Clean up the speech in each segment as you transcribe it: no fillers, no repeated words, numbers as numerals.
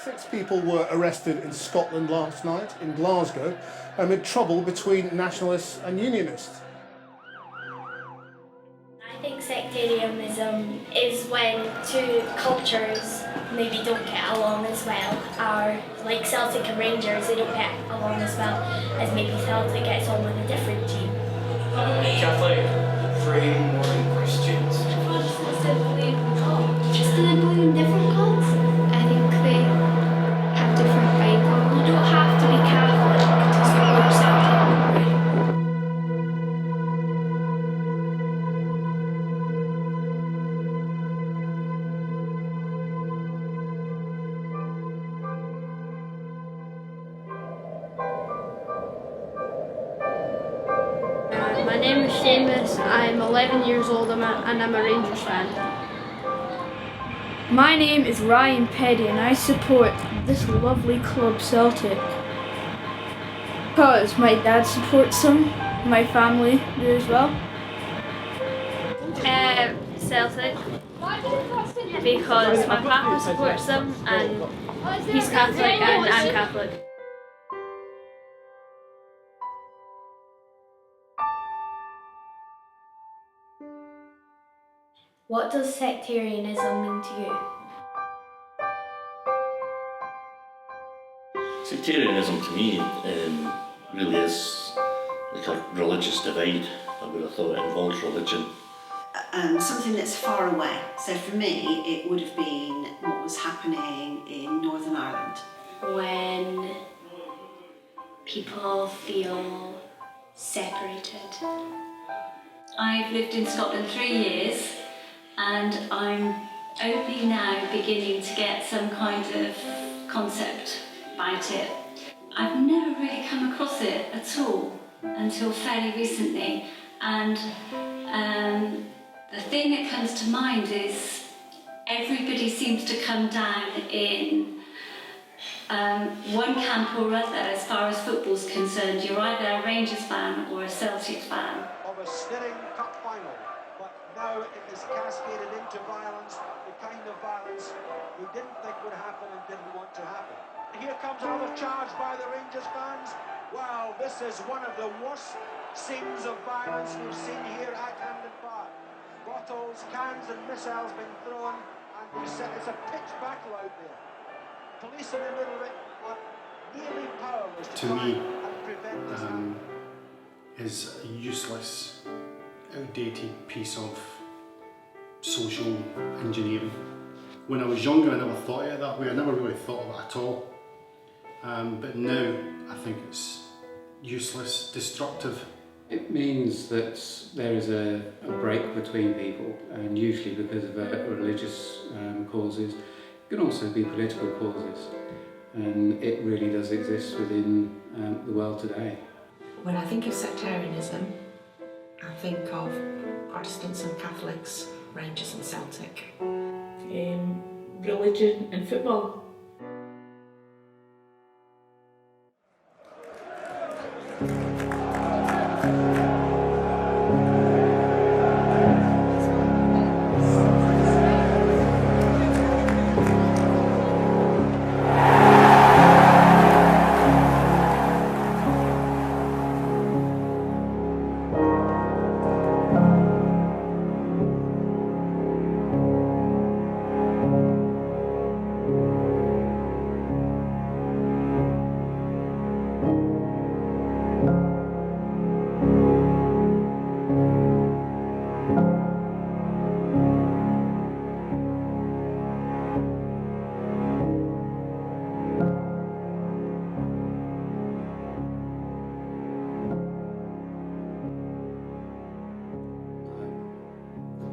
6 people were arrested in Scotland last night in Glasgow amid trouble between nationalists and unionists. I think sectarianism is when two cultures maybe don't get along as well, or like Celtic and Rangers, they don't get along as well as maybe Celtic gets on with a different team. Catholic, free, more than Christians. Just didn't believe in different cults. I think they have different Bible. You don't have to be Catholic to support Celtic. My name is Seamus, I'm 11 years old and I'm a Rangers fan. My name is Ryan Peddy and I support this lovely club Celtic. Because my dad supports them, my family do as well. Celtic, because my papa supports them and he's Catholic and I'm Catholic. What does sectarianism mean to you? Sectarianism to me really is like a religious divide. I would have thought it involves religion. Something that's far away. So for me, it would have been what was happening in Northern Ireland. When people feel separated. I've lived in Scotland 3 years and I'm only now beginning to get some kind of concept about it. I've never really come across it at all until fairly recently, and the thing that comes to mind is everybody seems to come down in one camp or other as far as football's concerned. You're either a Rangers fan or a Celtic fan. Of a stirring cup final, but now it has cascaded into violence, the kind of violence we didn't think would happen and didn't want to happen. Here comes another charge by the Rangers fans. Wow, this is one of the worst scenes of violence we've seen here at Hampden Park. Bottles, cans and missiles being thrown, and it's a pitch battle out there. Police in the middle of it are nearly powerless to try and prevent this happening. Is a useless, outdated piece of social engineering. When I was younger I never thought of it that way, I never really thought of it at all. But now I think it's useless, destructive. It means that there is a break between people, and usually because of religious causes. It can also be political causes, and it really does exist within the world today. When I think of sectarianism, I think of Protestants and Catholics, Rangers and Celtic. Religion and football.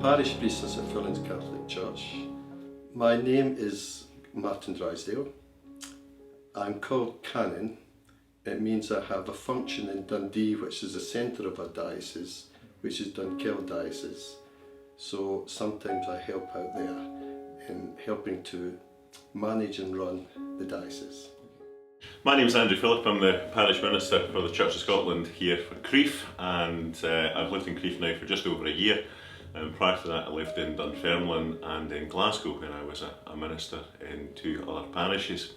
Parish priest at St Fillan's Catholic Church. My name is Martin Drysdale. I'm called Canon. It means I have a function in Dundee, which is the centre of our diocese, which is Dunkeld Diocese. So sometimes I help out there in helping to manage and run the diocese. My name is Andrew Phillip. I'm the parish minister for the Church of Scotland here for Crieff, and I've lived in Crieff now for just over a year. Prior to that, I lived in Dunfermline and in Glasgow when I was a minister in 2 other parishes.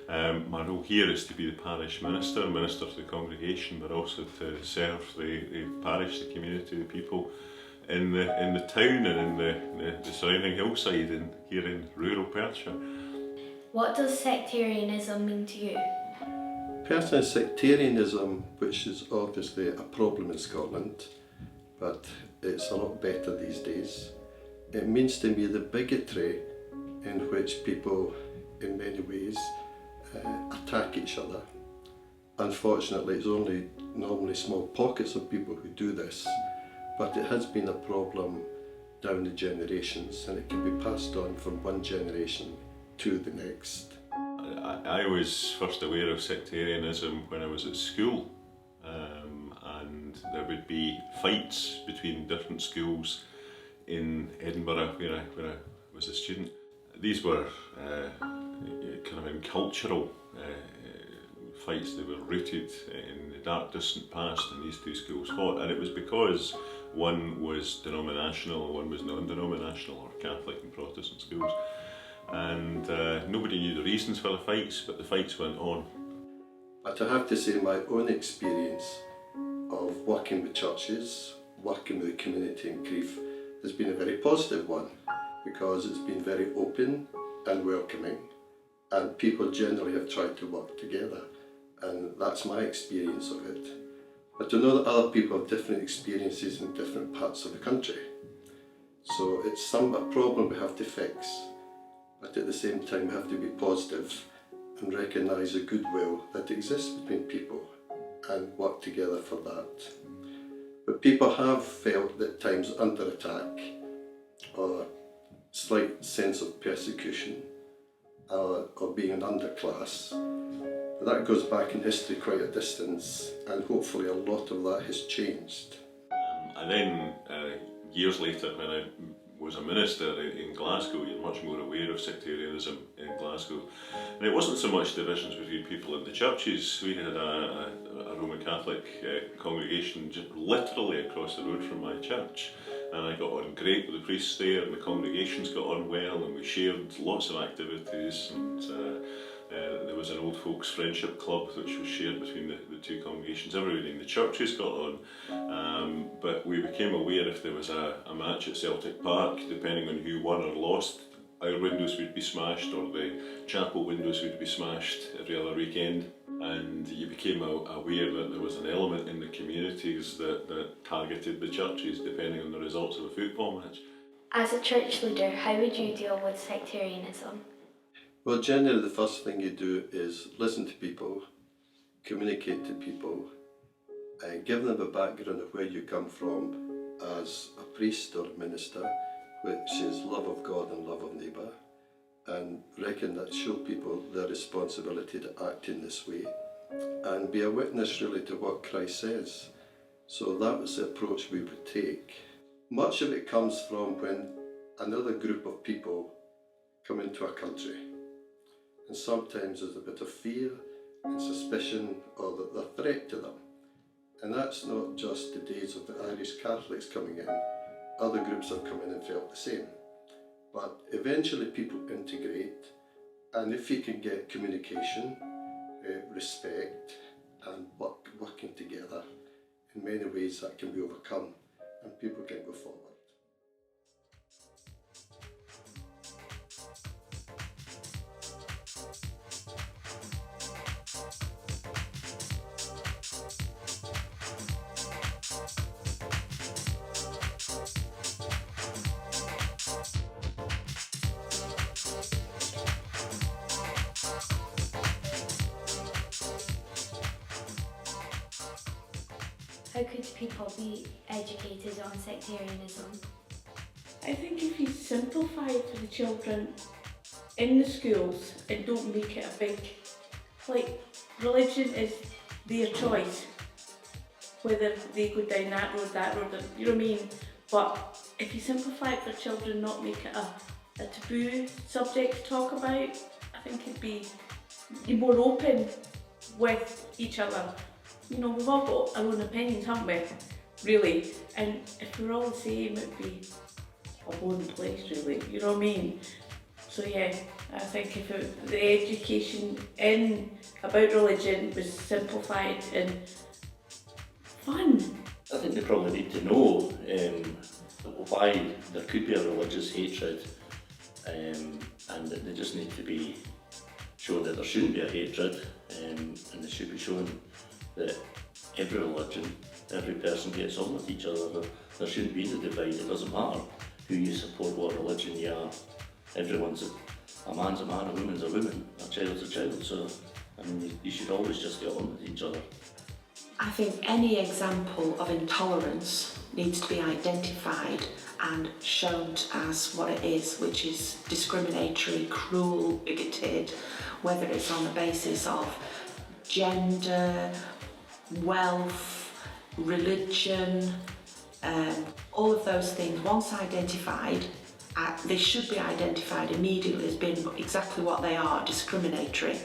My role here is to be the parish minister to the congregation, but also to serve the parish, the community, the people in the town and in the surrounding hillside here in rural Perthshire. What does sectarianism mean to you? Personally, sectarianism, which is obviously a problem in Scotland, but it's a lot better these days. It means to me the bigotry in which people, in many ways, attack each other. Unfortunately, it's only normally small pockets of people who do this, but it has been a problem down the generations, and it can be passed on from one generation to the next. I was first aware of sectarianism when I was at school, and there would be fights between different schools in Edinburgh where I was a student. These were kind of in cultural fights. They were rooted in the dark distant past, and these two schools fought, and it was because one was denominational and one was non-denominational, or Catholic and Protestant schools. And nobody knew the reasons for the fights, but the fights went on. But I have to say my own experience of working with churches, working with the community in Crieff, has been a very positive one, because it's been very open and welcoming, and people generally have tried to work together, and that's my experience of it. But to know that other people have different experiences in different parts of the country. So it's a problem we have to fix. But at the same time we have to be positive and recognise the goodwill that exists between people and work together for that. But people have felt at times under attack, or a slight sense of persecution, or being an underclass. But that goes back in history quite a distance, and hopefully a lot of that has changed. And then years later, when I was a minister in Glasgow, you're much more aware of sectarianism in Glasgow. And it wasn't so much divisions between people in the churches. We had a Roman Catholic congregation just literally across the road from my church. And I got on great with the priests there, and the congregations got on well, and we shared lots of activities. And there was an old folks friendship club which was shared between the two congregations. Everybody in the churches got on, but we became aware if there was a match at Celtic Park, depending on who won or lost, our windows would be smashed, or the chapel windows would be smashed every other weekend. And you became aware that there was an element in the communities that targeted the churches depending on the results of a football match. As a church leader, how would you deal with sectarianism? Well, generally the first thing you do is listen to people, communicate to people, give them a background of where you come from as a priest or a minister, which is love of God and love of neighbour, and show people their responsibility to act in this way, and be a witness really to what Christ says. So that was the approach we would take. Much of it comes from when another group of people come into a country. And sometimes there's a bit of fear and suspicion, or the threat to them. And that's not just the days of the Irish Catholics coming in. Other groups have come in and felt the same. But eventually people integrate, and if you can get communication, respect, and working together, in many ways that can be overcome, and people can go forward. How could people be educated on sectarianism? I think if you simplify it for the children in the schools and don't make it a big, like, religion is their choice, whether they go down that road, you know what I mean? But if you simplify it for children, not make it a taboo subject to talk about, I think it'd be more open with each other. You know, we've all got our own opinions, haven't we? really. And if we were all the same, it'd be a boring place, really. You know what I mean? So yeah, I think if the education about religion was simplified and fun. I think they probably need to know why there could be a religious hatred, and that they just need to be shown that there shouldn't be a hatred, and they should be shown that every religion, every person gets on with each other. There shouldn't be the divide. It doesn't matter who you support, what religion you are. Everyone's a man's a man, a woman's a woman, a child's a child. So I mean, you should always just get on with each other. I think any example of intolerance needs to be identified and shown as what it is, which is discriminatory, cruel, bigoted, whether it's on the basis of gender, wealth, religion, all of those things. Once identified, they should be identified immediately as being exactly what they are, discriminatory,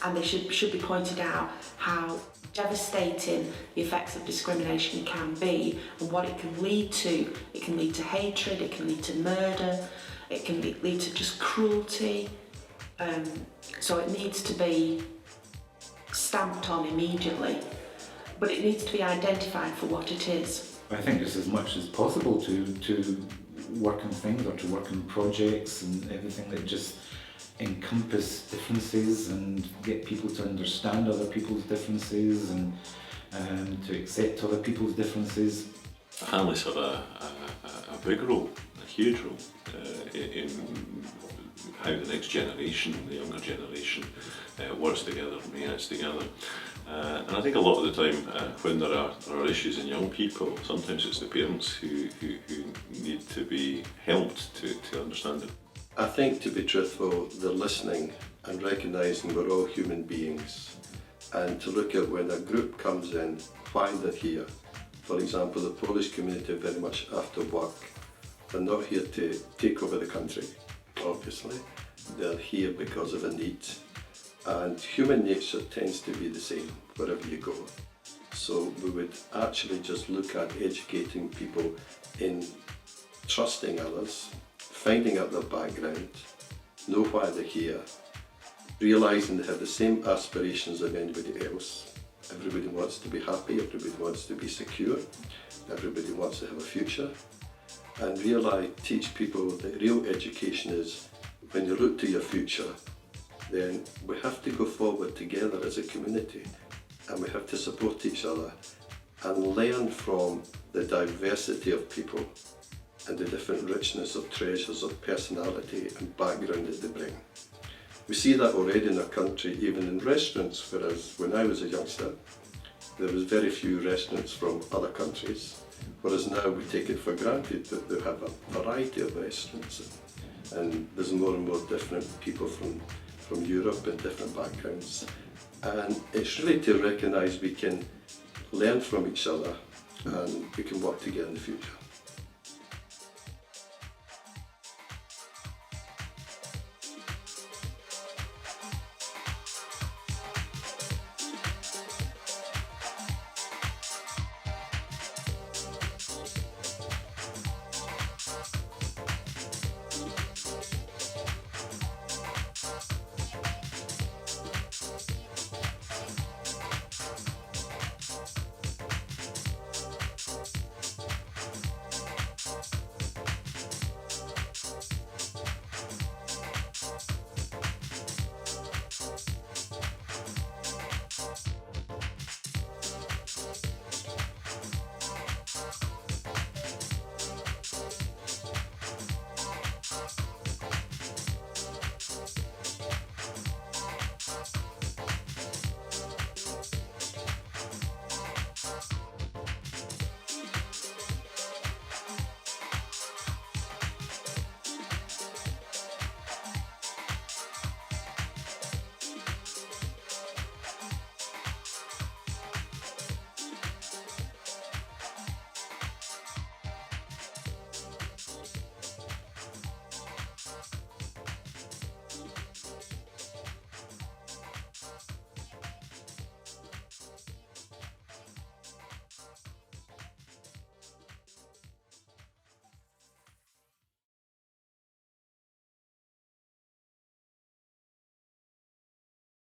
and they should be pointed out how devastating the effects of discrimination can be and what it can lead to. It can lead to hatred, it can lead to murder, it can lead to just cruelty. So it needs to be stamped on immediately, but it needs to be identified for what it is. I think it's as much as possible to work on things or to work on projects and everything that just encompass differences and get people to understand other people's differences and to accept other people's differences. Families have a big role, a huge role in how the next generation, the younger generation, works together and reacts together. And I think a lot of the time when there are issues in young people, sometimes it's the parents who need to be helped to understand it. I think, to be truthful, they're listening and recognising we're all human beings, and to look at when a group comes in, why they're here. For example, the Polish community very much after work. They're not here to take over the country, obviously. They're here because of a need. And human nature tends to be the same wherever you go. So we would actually just look at educating people in trusting others, finding out their background, know why they're here, realising they have the same aspirations as anybody else. Everybody wants to be happy, everybody wants to be secure, everybody wants to have a future. And teach people that real education is when you look to your future, then we have to go forward together as a community, and we have to support each other and learn from the diversity of people and the different richness of treasures of personality and background that they bring. We see that already in our country, even in restaurants, whereas when I was a youngster, there was very few restaurants from other countries, whereas now we take it for granted that they have a variety of restaurants, and there's more and more different people from Europe and different backgrounds. And it's really to recognise we can learn from each other and we can work together in the future.